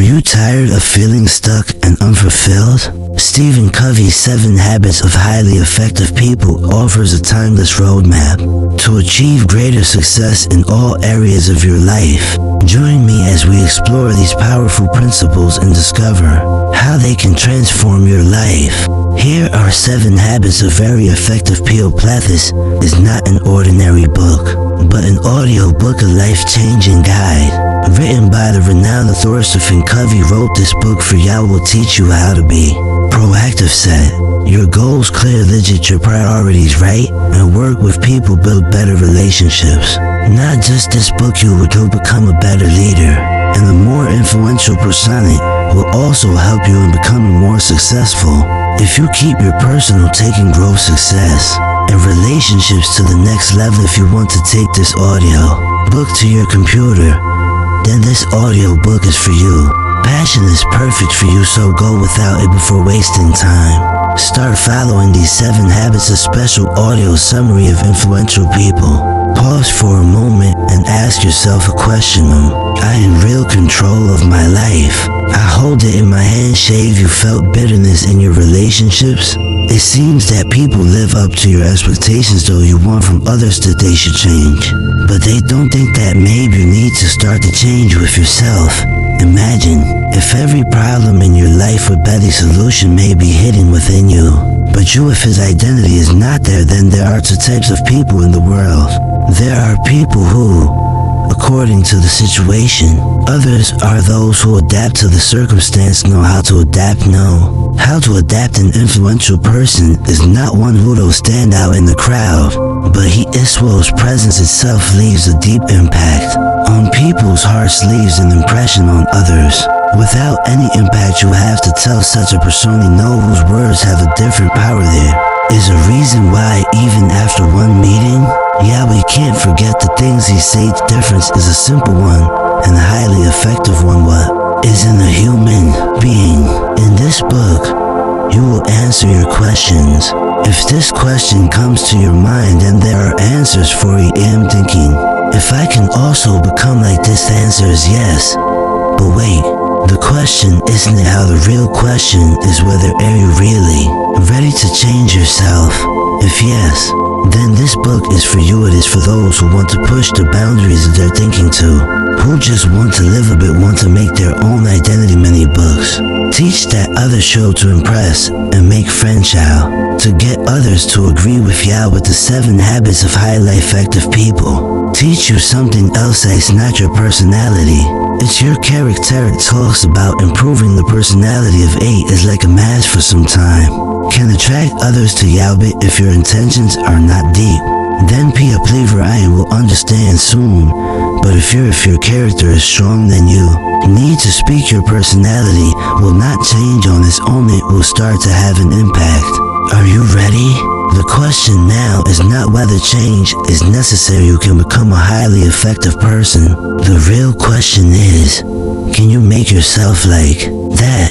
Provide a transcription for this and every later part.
you tired of feeling stuck and unfulfilled? Stephen Covey's 7 Habits of Highly Effective People offers a timeless roadmap to achieve greater success in all areas of your life. Join me as we explore these powerful principles and discover how they can transform your life. Here are 7 habits of very effective people. This is not an ordinary book, but an audio book, a life-changing guide. Written by the renowned author Stephen Covey wrote this book for you. Will teach you how to be proactive, set your goals clear, legit your priorities right, and work with people, build better relationships. Not just this book, you will become a better leader and a more influential person. It will also help you in becoming more successful. If you keep your personal taking growth, success, and relationships to the next level, if you want to take this audio book to your computer, then this audio book is for you. Passion is perfect for you, so go without it before wasting time. Start following these 7 habits, a special audio summary of influential people. Pause for a moment and ask yourself a question. I am real control of my life. I hold it in my hand. Shave. You felt bitterness in your relationships? It seems that people live up to your expectations, though you want from others that they should change. But they don't think that maybe you need to start to change with yourself. Imagine if every problem in your life with Betty's solution may be hidden within you. But you, if his identity is not there, then there are 2 types of people in the world. There are people who, according to the situation, others are those who adapt to the circumstance. Know how to adapt. Know how to adapt. An influential person is not one who will stand out in the crowd, but he is whose presence itself leaves a deep impact on people's hearts, leaves an impression on others. Without any impact you have to tell, such a persona know whose words have a different power. There is a reason why even after one meeting, we can't forget the things he said. The difference is a simple one and a highly effective one. What is in a human being? In this book, you will answer your questions. If this question comes to your mind, then there are answers for you. I'm thinking, if I can also become like this, the answer is yes. But wait, the question isn't it how. The real question is whether are you really ready to change yourself? If yes, then this book is for you. It is for those who want to push the boundaries of their thinking too, who just want to live a bit, want to make their own identity. Many books teach that others show to impress and make friends, to get others to agree with you. With the 7 habits of highly effective people teach you something else. It's not your personality, it's your character. It talks about improving the personality of 8 is like a mask for some time. Can attract others to you, but if your intentions are not deep, then be a believer. I will understand soon. But if your character is strong, then you need to speak. Your personality will not change on its own. It will start to have an impact. Are you ready? The question now is not whether change is necessary. You can become a highly effective person. The real question is, can you make yourself like that?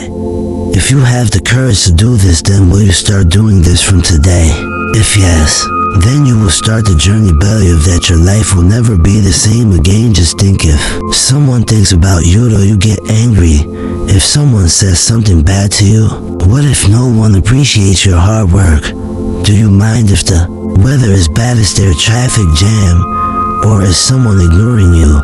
If you have the courage to do this, then will you start doing this from today? If yes, then you will start the journey. Believe that your life will never be the same again. Just think, if someone thinks about you, though, you get angry. If someone says something bad to you, what if no one appreciates your hard work? Do you mind if the weather is bad? Is there a traffic jam? Or is someone ignoring you?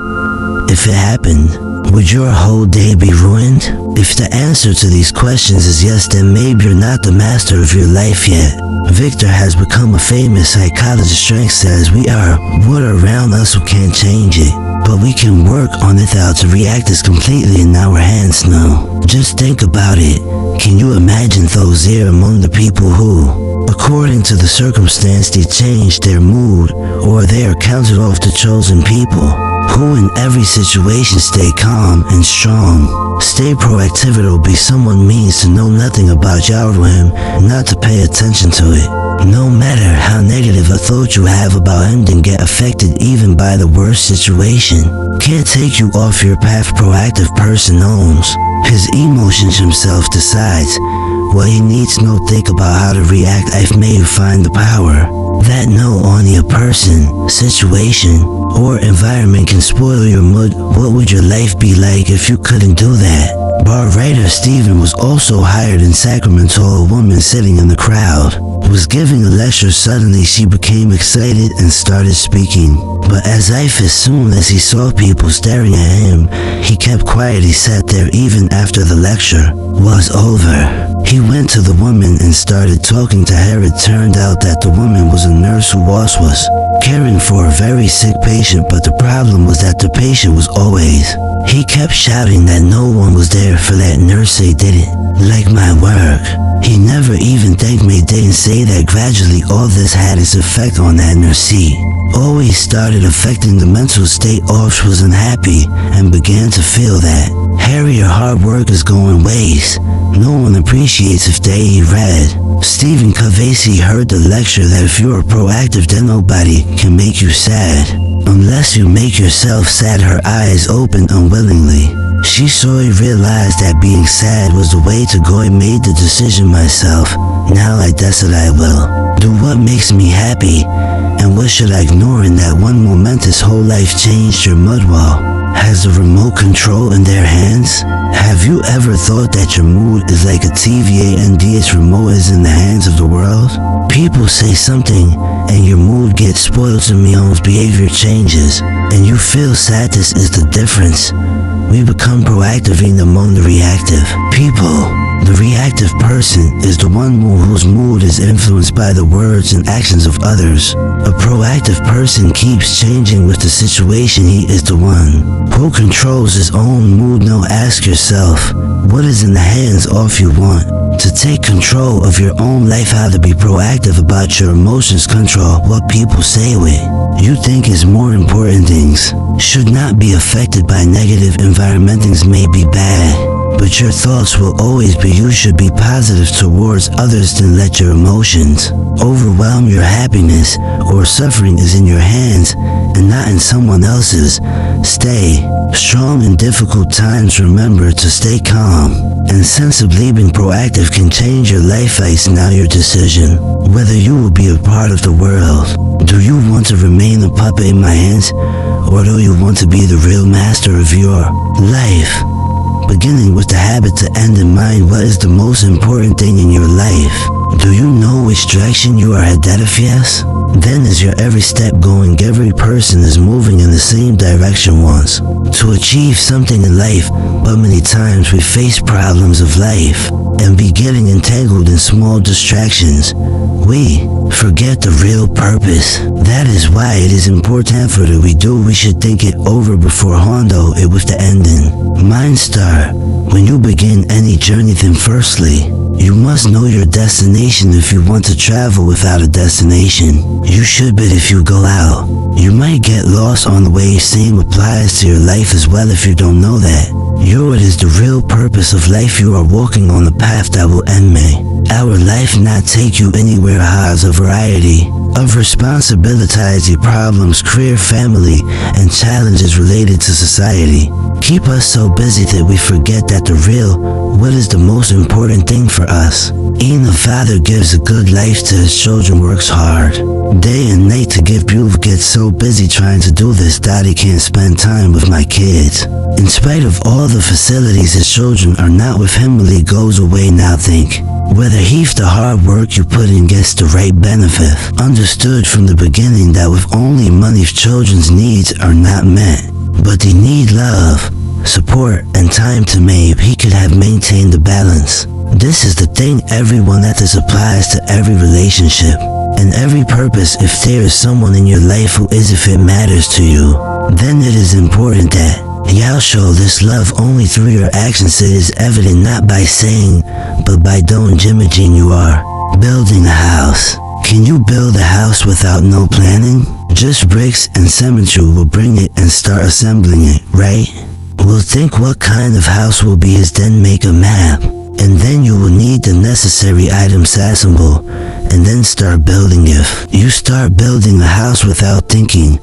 If it happened, would your whole day be ruined? If the answer to these questions is yes, then maybe you're not the master of your life yet. Victor has become a famous psychologist. Strength says we are what around us who can't change it, but we can work on it. How to react is completely in our hands now. Just think about it. Can you imagine those there among the people who, according to the circumstance, they change their mood, or they are counted off the chosen people, who in every situation stay calm and strong, stay proactive? It'll be someone means to know nothing about you or him, not to pay attention to it. No matter how negative a thought you have about him, then get affected even by the worst situation. Can't take you off your path. Proactive person owns his emotions himself, decides what he needs. No think about how to react. I've made you find the power That no only a person, situation, or environment can spoil your mood. What would your life be like if you couldn't do that? Bar writer Stephen was also hired in Sacramento. A woman sitting in the crowd was giving a lecture. Suddenly she became excited and started speaking. But as soon as he saw people staring at him, he kept quiet. He sat there even after the lecture was over. He went to the woman and started talking to her. It turned out that the woman was a nurse who was caring for a very sick patient, but the problem was that the patient was always. He kept shouting that no one was there for that nurse. They didn't like my work. He never even thanked me. Didn't say that. Gradually all this had its effect on that nurse. He always started affecting the mental state. Off was unhappy and began to feel that Harry, your hard work is going waste. No one appreciates if they read. Stephen Covey heard the lecture that if you are proactive then nobody can make you sad. Unless you make yourself sad. Her eyes opened unwillingly. She slowly realized that being sad was the way to go. I made the decision myself. Now I decide I will do what makes me happy. And what should I ignore? In that one moment his whole life changed. Your mud wall has the remote control in their hands. Have you ever thought that your mood is like a TV and its remote is in the hands of the world? People say something and your mood gets spoiled. To me, own behavior changes and you feel sad. This is the difference. We become proactive in among the reactive people. The reactive person is the one whose mood is influenced by the words and actions of others. A proactive person keeps changing with the situation. He is the one who controls his own mood. Now ask yourself, what is in the hands of you want to take control of your own life? How to be proactive about your emotions. Control what people say with you think is more important. Things should not be affected by negative environment. Things may be bad, but your thoughts will always be. You should be positive towards others. Then let your emotions overwhelm. Your happiness or suffering is in your hands and not in someone else's. Stay strong in difficult times. Remember to stay calm and sensibly. Being proactive can change your life. It's now your decision whether you will be a part of the world. Do you want to remain a puppet in my hands, or do you want to be the real master of your life? Beginning with the habit to end in mind. What is the most important thing in your life? Do you know which direction you are headed? If yes, then is your every step going? Every person is moving in the same direction once to achieve something in life, but many times we face problems of life and be getting entangled in small distractions. We forget the real purpose. That is why it is important for we do. We should think it over before handle it with the ending. Mind start. When you begin any journey, then firstly, you must know your destination. If you want to travel without a destination, you should, but if you go out, you might get lost on the way. Same applies to your life as well. If you don't know that yours is the real purpose of life, you are walking on the path that will end me. Our life not take you anywhere. Has a variety of responsibilities, problems, career, family, and challenges related to society. Keep us so busy that we forget that the real, what is the most important thing for us. Even a father gives a good life to his children, works hard day and night to give beautiful. Gets so busy trying to do this that he can't spend time with my kids. In spite of all the facilities, his children are not with him. He goes away. Now think whether he's the hard work you put in gets the right benefit. Understood from the beginning that with only money children's needs are not met, but they need love, support, and time to maybe he could have maintained the balance. This is the thing, everyone, that this applies to every relationship and every purpose. If there is someone in your life who is, if it matters to you, then it is important that y'all show this love only through your actions. It is evident not by saying, but by doing. Imagine you are building a house. Can you build a house without no planning? Just bricks and cement. You will bring it and start assembling it, right? Well, think what kind of house will be is then make a map. And then you will need the necessary items to assemble and then start building. If you start building a house without thinking,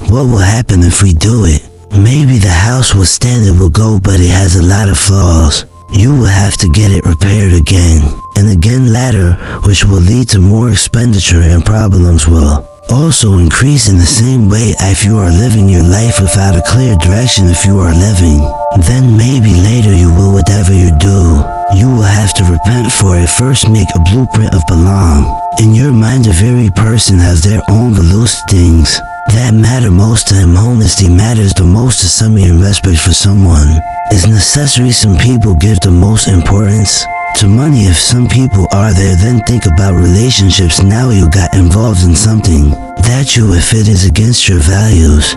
what will happen if we do it? Maybe the house will stand, it will go, but it has a lot of flaws. you will have to get it repaired again and again later, which will lead to more expenditure, and problems will also increase in the same way. If you are living your life without a clear direction, if you are living, then maybe later you will, whatever you do, you will have to repent for it. First, make a blueprint of belong. In your mind, every person has their own values, things that matter most to him. Honesty matters the most to some, and respect for someone is necessary. Some people give the most importance to money. If some people are there, then think about relationships. Now you got involved in something that you, if it is against your values,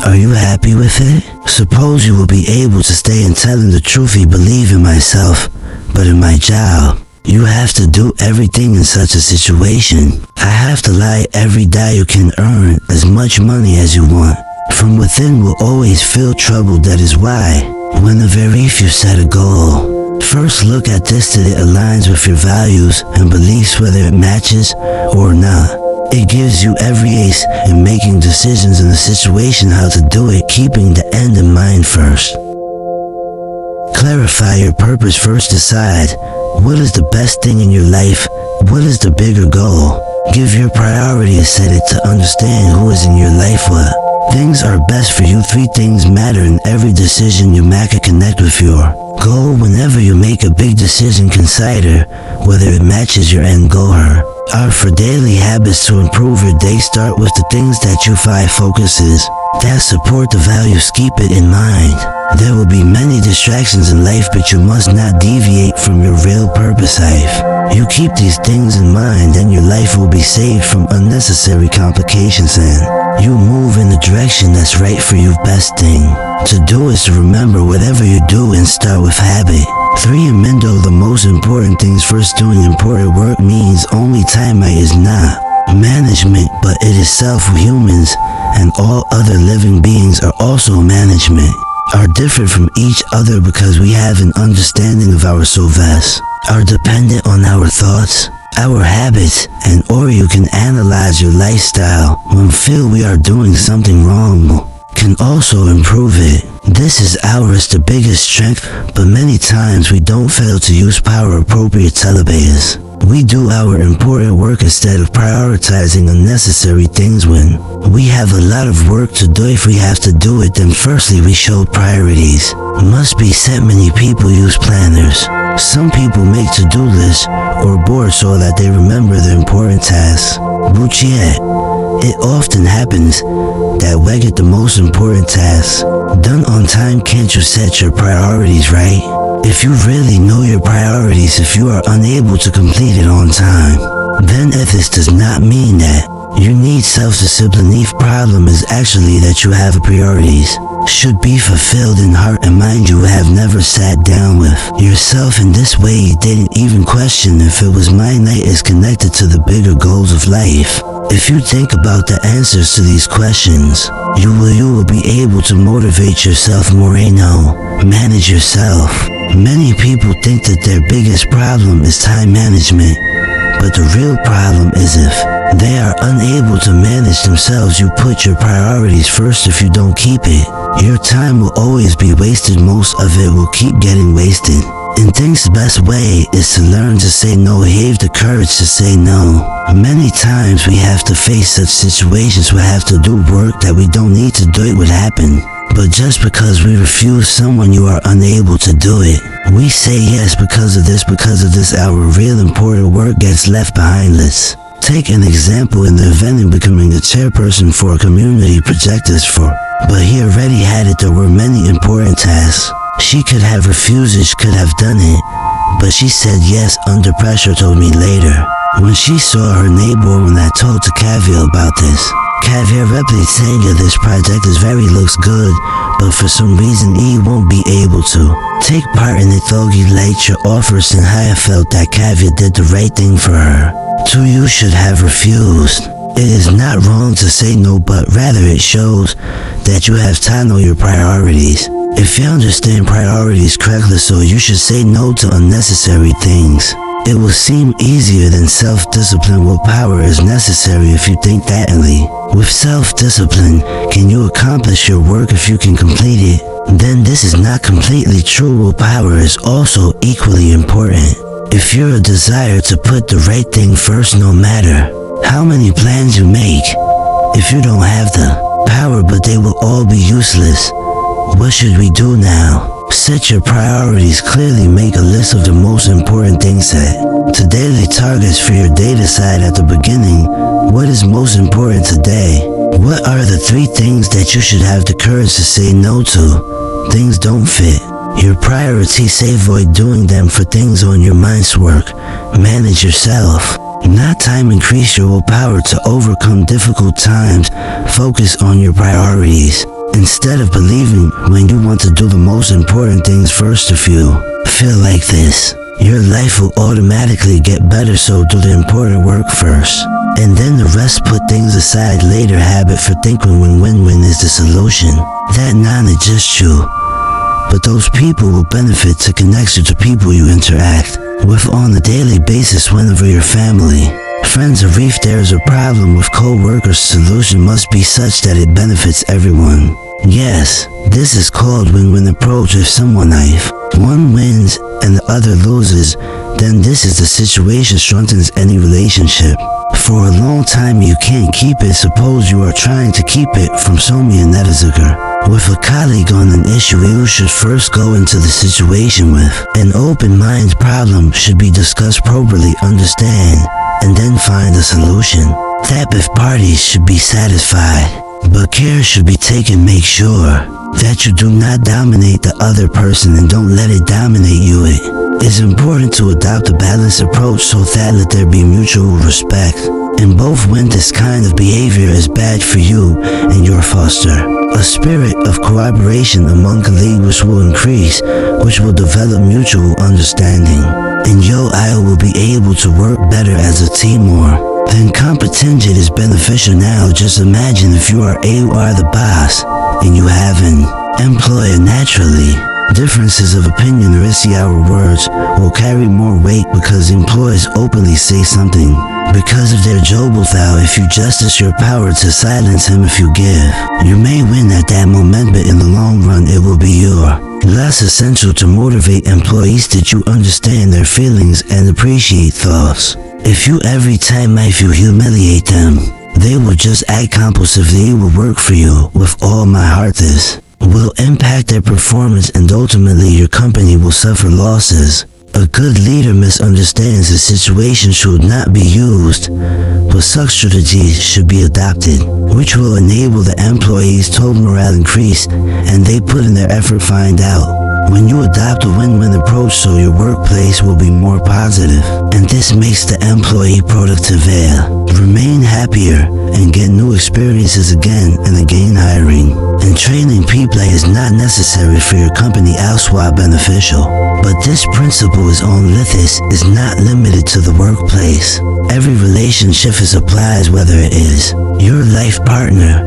are you happy with it? Suppose you will be able to stay in telling the truth. I believe in myself, but in my job, you have to do everything in such a situation. I have to lie every day. You can earn as much money as you want. From within will always feel troubled. That is why, when the very few set a goal, first look at this that it aligns with your values and beliefs, whether it matches or not. It gives you every ace in making decisions in the situation, how to do it, keeping the end in mind first. Clarify your purpose first. Decide what is the best thing in your life. What is the bigger goal? Give your priority a set it to understand who is in your life, what things are best for you. 3 things matter in every decision you make. Connect with your goal. Whenever you make a big decision, consider whether it matches your end goal. Are for daily habits to improve your day. Start with the things that you find focuses that support the values. Keep it in mind. There will be many distractions in life, but you must not deviate from your real purpose. If you keep these things in mind, then your life will be saved from unnecessary complications and you move in the direction that's right for you. Best thing to do is to remember whatever you do and start with habit. 3. Amendo the most important things first. Doing important work means only time is not management, but it is self. Humans and all other living beings are also management, are different from each other because we have an understanding of our selves, are dependent on our thoughts, our habits, and or you can analyze your lifestyle. When feel we are doing something wrong, can also improve it. This is ours, the biggest strength, but many times we don't fail to use power appropriate telebaters. We do our important work instead of prioritizing unnecessary things. When we have a lot of work to do, if we have to do it, then firstly we show priorities must be set. Many people use planners. Some people make to-do lists or boards so that they remember the important tasks. But yet, it often happens that we get the most important tasks done on time. Can't you set your priorities right? If you really know your priorities, if you are unable to complete it on time, then this does not mean that you need self-discipline. The problem is actually that you have priorities should be fulfilled in heart and mind. You have never sat down with yourself in this way. You didn't even question if it was my night is connected to the bigger goals of life. If you think about the answers to these questions, you will be able to motivate yourself more. Manage yourself. Many people think that their biggest problem is time management, but the real problem is if they are unable to manage themselves. You put your priorities first. If you don't keep it, your time will always be wasted. Most of it will keep getting wasted. And think the best way is to learn to say no. Have the courage to say no. Many times we have to face such situations. We have to do work that we don't need to do. It would happen. But just because we refuse someone, you are unable to do it. We say yes because of this, our real important work gets left behind. Let's take an example in the event of becoming a chairperson for a community project but he already had it. There were many important tasks. She could have refused it, she could have done it, but she said yes under pressure. Told me later when she saw her neighbor, when I told to Covey about this. Covey rapidly saying that this project looks good, but for some reason he won't be able to take part in it. Though he liked your offers, and I felt that Covey did the right thing for her. 2. You should have refused. It is not wrong to say no, but rather it shows that you have to know your priorities. If you understand priorities correctly, so you should say no to unnecessary things. It will seem easier than self-discipline. Willpower is necessary if you think that. With self-discipline, can you accomplish your work? If you can complete it, then this is not completely true. Willpower is also equally important. If you're a desire to put the right thing first, no matter how many plans you make, if you don't have the power, but they will all be useless. What should we do now? Set your priorities clearly. Make a list of the most important things set to daily targets for your day. Decide at the beginning what is most important today. What are the 3 things that you should have the courage to say no to? Things don't fit your priorities. Say avoid doing them for things on your mind's work. Manage yourself, not time. Increase your willpower to overcome difficult times. Focus on your priorities. Instead of believing when you want to do the most important things first, if you feel like this, your life will automatically get better. So do the important work first, and then the rest. Put things aside later. Habit for thinking win-win-win is the solution. That knowledge is true, but those people will benefit to connect you to people you interact with on a daily basis. Whenever your family, friends, or if there's a problem with co-workers, solution must be such that it benefits everyone. Yes, this is called win-win approach. If one wins and the other loses, then this is the situation strengthens any relationship. For a long time you can't keep it. Suppose you are trying to keep it from Somi and Netazakar with a colleague on an issue. You should first go into the situation with an open mind. Problem should be discussed properly, understand, and then find a solution. That both parties should be satisfied, but care should be taken. Make sure that you do not dominate the other person and don't let it dominate you. It is important to adopt a balanced approach so that let there be mutual respect and both win. This kind of behavior is bad for you and your foster a spirit of cooperation among colleagues, which will increase, which will develop mutual understanding, and I will be able to work better as a team. More than competition is beneficial. Now just imagine if you are the boss and you have an employee. Naturally, differences of opinion or our words will carry more weight because employees openly say something because of their job. Without, if you justice your power to silence him, if you give, you may win at that moment, but in the long run it will be your less essential to motivate employees that you understand their feelings and appreciate thoughts. If you every time you humiliate them, they will just act compulsively. It will work for you with all my heart. This will impact their performance and ultimately your company will suffer losses. A good leader misunderstands the situation should not be used, but such strategies should be adopted, which will enable the employees' total morale increase and they put in their effort. Find out when you adopt a win-win approach so your workplace will be more positive, and this makes the employee productive, remain happier, and get new experiences again and again. Hiring and training people is not necessary for your company elsewhere beneficial, but this principle is not limited to the workplace. Every relationship is applies, whether it is your life partner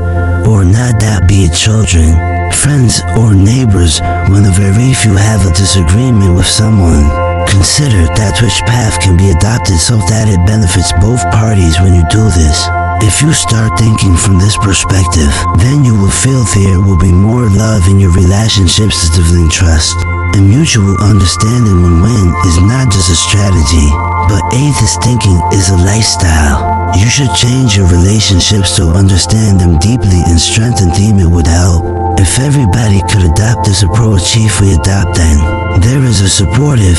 or not, that be it children, friends, or neighbors. Whenever if you have a disagreement with someone, consider that which path can be adopted so that it benefits both parties. When you do this, if you start thinking from this perspective, then you will feel there will be more love in your relationships, developing trust and mutual understanding. Win-win is not just a strategy, but this thinking is a lifestyle. You should change your relationships to understand them deeply and strengthen them. It would help if everybody could adopt this approach. If we adopt, then there is a supportive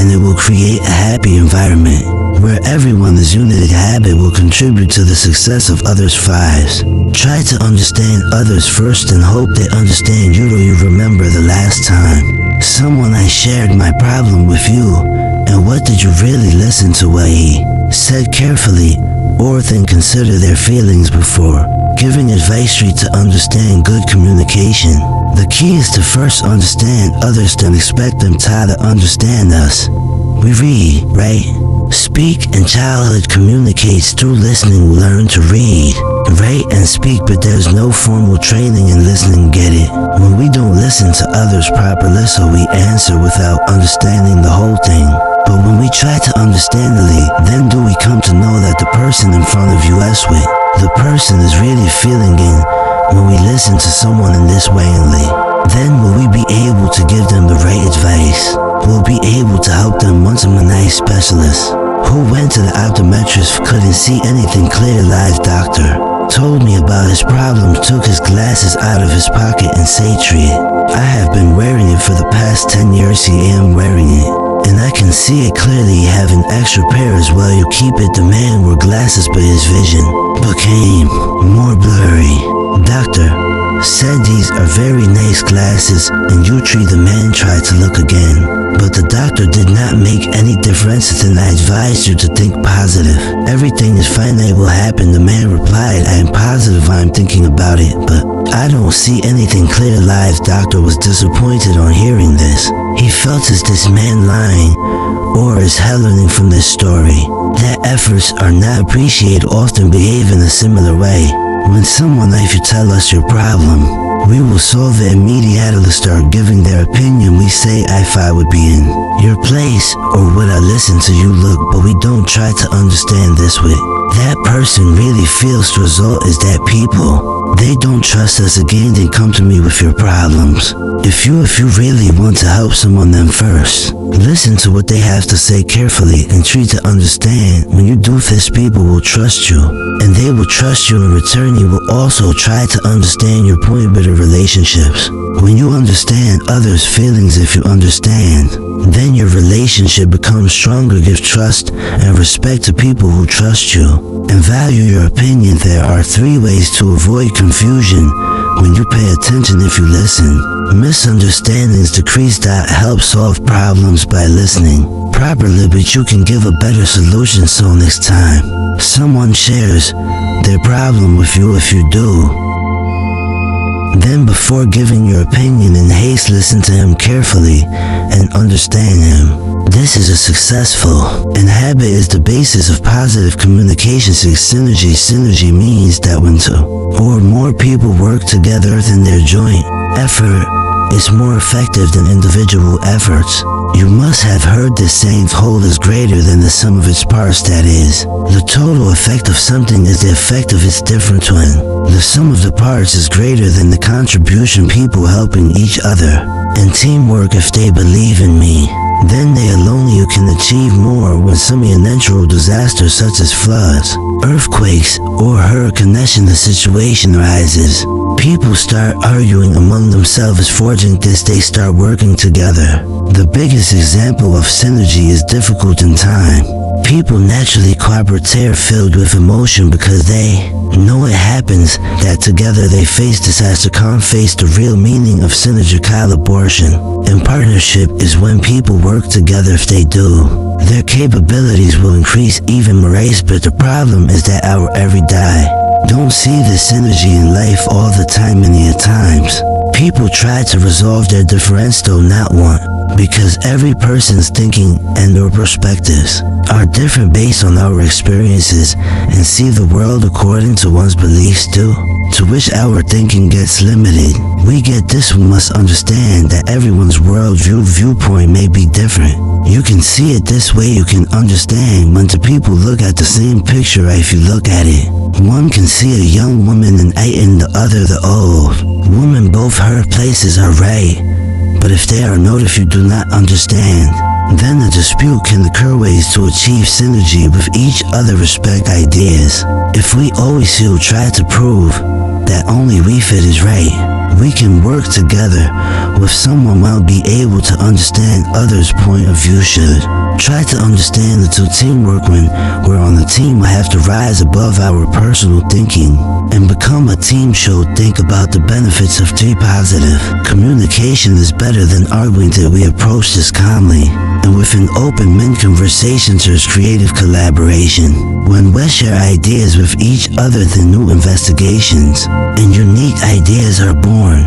and it will create a happy environment where everyone is united. Habit will contribute to the success of others. 5. Try to understand others first and hope they understand you. Do you remember the last time someone I shared my problem with you, and what did you really listen to what he said carefully, or then consider their feelings before giving advice? To understand good communication, the key is to first understand others, then expect them to understand us. We read, write, speak, and childhood communicates through listening. We learn to read, write, and speak, but there's no formal training in listening. Get it? When we don't listen to others properly, so we answer without understanding the whole thing. But when we try to understand the then do we come to know that the person in front of us the person is really feeling in when we listen to someone in this way. Then will we be able to give them the right advice? We'll be able to help them once I'm a nice specialist who went to the optometrist, couldn't see anything clear. Live doctor told me about his problems, took his glasses out of his pocket and say treat it. I have been wearing it for the past 10 years. He am wearing it, and I can see it clearly. Have an extra pair as well. You keep it. The man wore glasses, but his vision became more blurry. Doctor said these are very nice glasses, and you treat. The man tried to look again, but the doctor did not make any difference. Then I advised you to think positive. Everything is fine, it will happen. The man replied, I am positive, I am thinking about it, but I don't see anything clear. Live doctor was disappointed on hearing this. He felt, is this man lying, or is hell learning from this story? That efforts are not appreciated, often behave in a similar way. When someone, if you tell us your problem, we will solve it immediately. Start giving their opinion. We say, if I would be in your place, or would I listen to you? Look, but we don't try to understand this way. That person really feels. The result is that people, they don't trust us again. Then come to me with your problems. If you really want to help someone, then first listen to what they have to say carefully and try to understand. When you do this, people will trust you, and they will trust you in return. You will also try to understand your point. Better relationships. When you understand others' feelings, if you understand, then your relationship becomes stronger. Give trust and respect to people who trust you and value your opinion. There are 3 ways to avoid confusion when you pay attention. If you listen, misunderstandings decrease. Help solve problems by listening properly, but you can give a better solution. So next time someone shares their problem with you, if you do, then before giving your opinion in haste, listen to him carefully and understand him. This is a successful, and habit is the basis of positive communication. Synergy. Synergy means that when 2 or more people work together, then their joint effort is more effective than individual efforts. You must have heard this saying, whole is greater than the sum of its parts. That is, the total effect of something is the effect of its different twin. The sum of the parts is greater than the contribution. People helping each other and teamwork. If they believe in me, then they alone you can achieve more. When some natural disasters such as floods, earthquakes, or hurricane, the situation arises, people start arguing among themselves. Forging this, they start working together. The biggest example of synergy is difficult in time. People naturally cooperate, filled with emotion, because they know it happens that together they face disaster. Can't face the real meaning of synergy. Collaboration and partnership is when people work together. If they do, their capabilities will increase even more. But the problem is that our every day don't see the synergy in life all the time. Many a times people try to resolve their difference, though not one, because every person's thinking and their perspectives are different based on our experiences, and see the world according to one's beliefs too, to which our thinking gets limited. We get this, we must understand that everyone's viewpoint may be different. You can see it this way, you can understand when 2 people look at the same picture. If you look at it, one can see a young woman and the other the old woman. Both her places are right, but if they are not, if you do not understand, then a dispute can occur. Ways to achieve synergy with each other. Respect ideas. If we always try to prove that only we fit is right, we can work together with someone while be able to understand others' point of view. Should try to understand the 2 teamwork. When we're on a team, we have to rise above our personal thinking and become a team. Should think about the benefits of 3. Positive communication is better than arguing. That we approach this calmly and with an open mind. Conversation there's creative collaboration. When we share ideas with each other, the new investigations and unique ideas are born.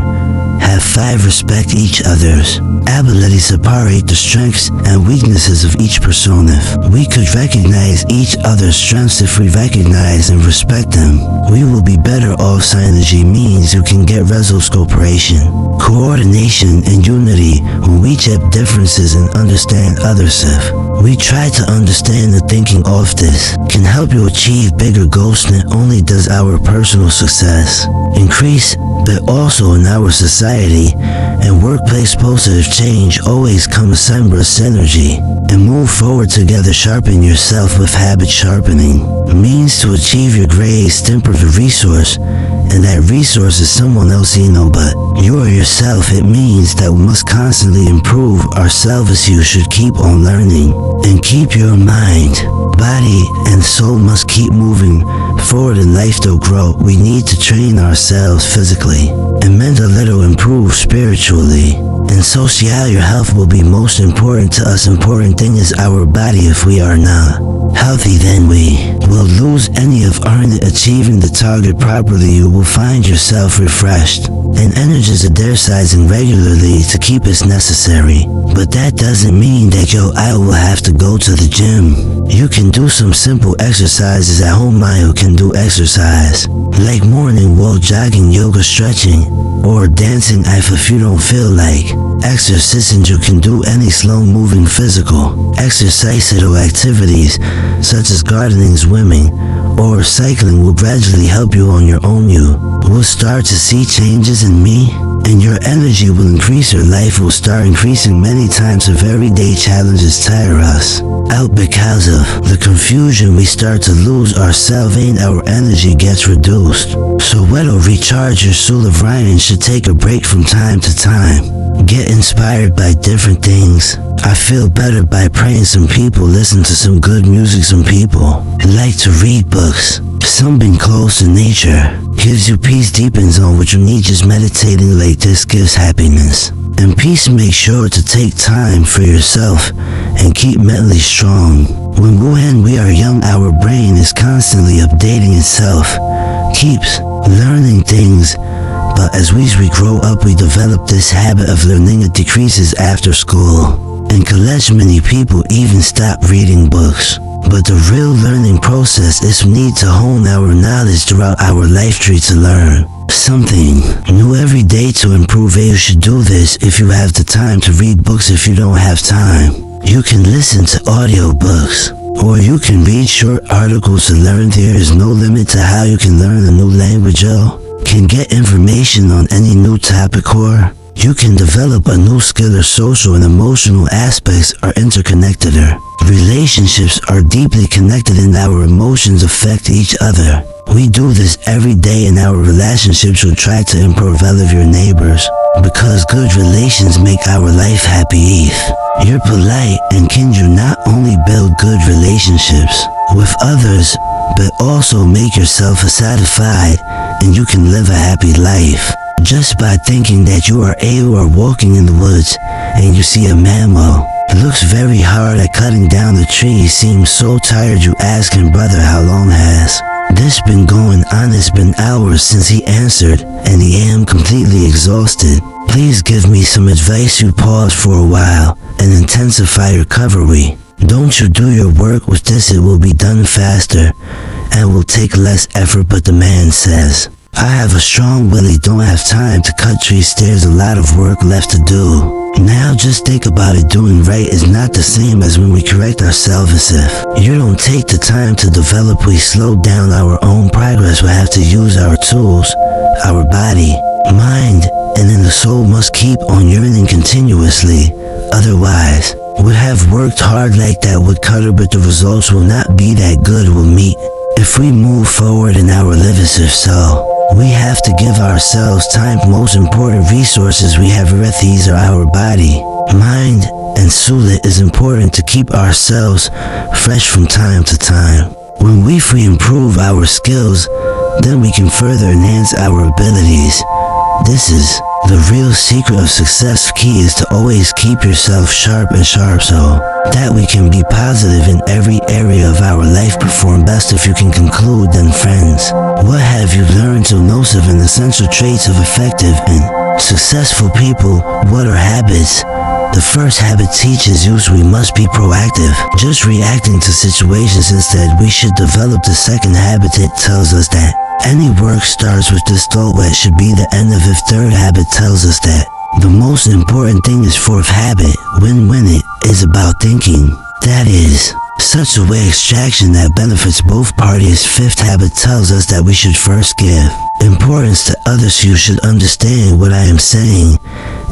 Have 5. Respect each other's ability. Separate the strengths and weaknesses of each person. If we could recognize each other's strengths, if we recognize and respect them, we will be better off. Synergy means you can get results. Cooperation, coordination, and unity. When we check differences and understand others, if We try to understand the thinking of this can help you achieve bigger goals. Not only does our personal success increase, but also in our society and workplace positive change always comes sembra synergy and move forward together. Sharpen yourself with habit sharpening means to achieve your greatest temper of a resource, and that resource is someone else but you or yourself. It means that we must constantly improve ourselves. You should keep on learning and keep your mind, body, and soul must keep moving forward in life to grow. We need to train ourselves physically and mentally to improve spiritually. And social, your health will be most important to us. Important thing is our body. If we are not healthy, then we will lose any of our achieving the target properly. You will find yourself refreshed and energized exercising regularly to keep us necessary. But that doesn't mean that I will have to go to the gym. You can do some simple exercises at home. You can do exercise like morning walk, jogging, yoga, stretching, or dancing. If you don't feel like exercising, you can do any slow moving physical exercise or activities such as gardening, swimming, or cycling will gradually help you on your own. You will start to see changes in me, and your energy will increase. Your life will start increasing many times. Of everyday challenges tire us out because of the confusion. We start to lose ourselves and our energy gets reduced. So to recharge your soul of Ryan should take a break from time to time. Get inspired by different things. I feel better by praying. Some people listen to some good music. Some people like to read books. Something close to nature gives you peace, deepens on what you need. Just meditating like this gives happiness and peace. Make sure to take time for yourself and keep mentally strong. When we are young, our brain is constantly updating itself, keeps learning things. But as we grow up, we develop this habit of learning. It decreases after school and college. Many people even stop reading books. But the real learning process is we need to hone our knowledge throughout our life tree to learn something new every day to improve. You should do this if you have the time to read books. If you don't have time, you can listen to audiobooks or you can read short articles to learn. There is no limit to how you can learn a new language. Can get information on any new topic, or you can develop a new skill. Or social and emotional aspects are interconnected. Relationships are deeply connected and our emotions affect each other. We do this every day in our relationships. Will try to improve all of your neighbors because good relations make our life happy. If you're polite and can you not only build good relationships with others, but also make yourself satisfied and you can live a happy life. Just by thinking that you are walking in the woods and you see a mammal. It looks very hard at cutting down the tree. He seems so tired. You ask him, brother, how long has this been going on? It's been hours since he answered, and he am completely exhausted. Please give me some advice. You pause for a while and intensify your recovery. Don't you do your work with this, it will be done faster and will take less effort. But the man says, I have a strong willy, don't have time to cut trees. There's a lot of work left to do. Now just think about it. Doing right is not the same as when we correct ourselves. If you don't take the time to develop, we slow down our own progress. We have to use our tools, our body, mind, and then the soul must keep on yearning continuously. Otherwise, we have worked hard like that would cutter, but the results will not be that good. We'll meet if we move forward in our lives. If so, we have to give ourselves time. Most important resources we have with these are our body, mind, and soul. It is important to keep ourselves fresh from time to time. When we improve our skills, then we can further enhance our abilities. This is the real secret of success. Key is to always keep yourself sharp so that we can be positive in every area of our life. Perform best. If you can conclude, then friends, what have you learned to know of an essential traits of effective and successful people? What are habits? The first habit teaches you we must be proactive, just reacting to situations instead. We should develop the second habit. It tells us that any work starts with this thought, what should be the end of it. Third habit tells us that the most important thing is fourth habit. When it is about thinking That is such a way extraction that benefits both parties. Fifth habit tells us that we should first give importance to others. You should understand what I am saying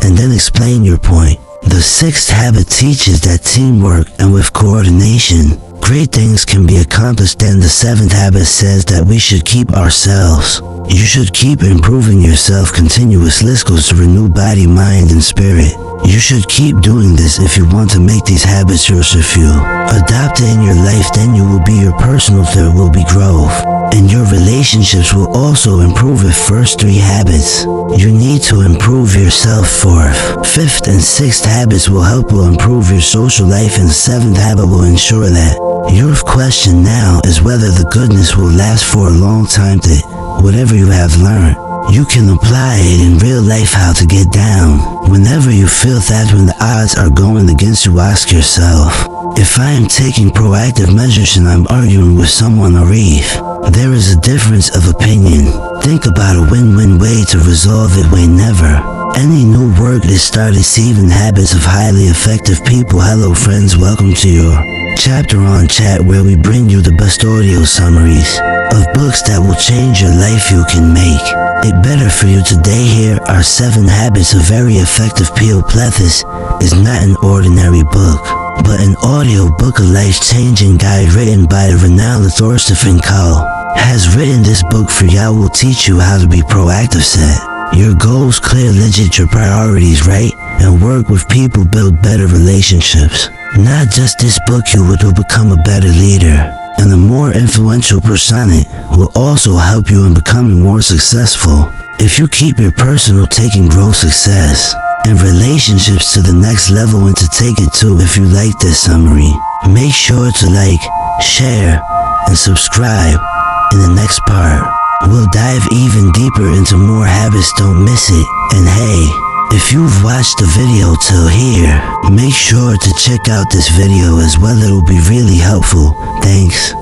and then explain your point. The sixth habit teaches that teamwork and with coordination, great things can be accomplished. And the seventh habit says that we should keep ourselves. You should keep improving yourself. Continuous list goes to renew body, mind, and spirit. You should keep doing this if you want to make these habits yours. If you adopt it in your life, then you will be your personal. There will be growth, and your relationships will also improve. With first three habits, you need to improve yourself. Fourth, fifth, and sixth habits will help you improve your social life, and seventh habit will ensure that your question now is whether the goodness will last for a long time. That whatever you have learned, you can apply it in real life. How to get down. Whenever you feel that when the odds are going against you, ask yourself, if I am taking proactive measures and I'm arguing with someone or if there is a difference of opinion, think about a win-win way to resolve it. Whenever any new work is started, 7 habits of highly effective people. Hello friends, welcome to your chapter on chat, where we bring you the best audio summaries of books that will change your life. You can make it better for you today. Here are 7 habits of very effective people. Plethys is not an ordinary book, but an audio book, a life-changing guide written by the renowned author Stephen Covey has written this book for you. Will teach you how to be proactive, set your goals clear, legit your priorities right, and work with people, build better relationships. Not just this book, you will become a better leader and a more influential person. It will also help you in becoming more successful. If you keep your personal taking growth, success, and relationships to the next level, and to take it to. If you like this summary, make sure to like, share, and subscribe. In the next part, we'll dive even deeper into more habits. Don't miss it. And hey, if you've watched the video till here, make sure to check out this video as well. It'll be really helpful. Thanks.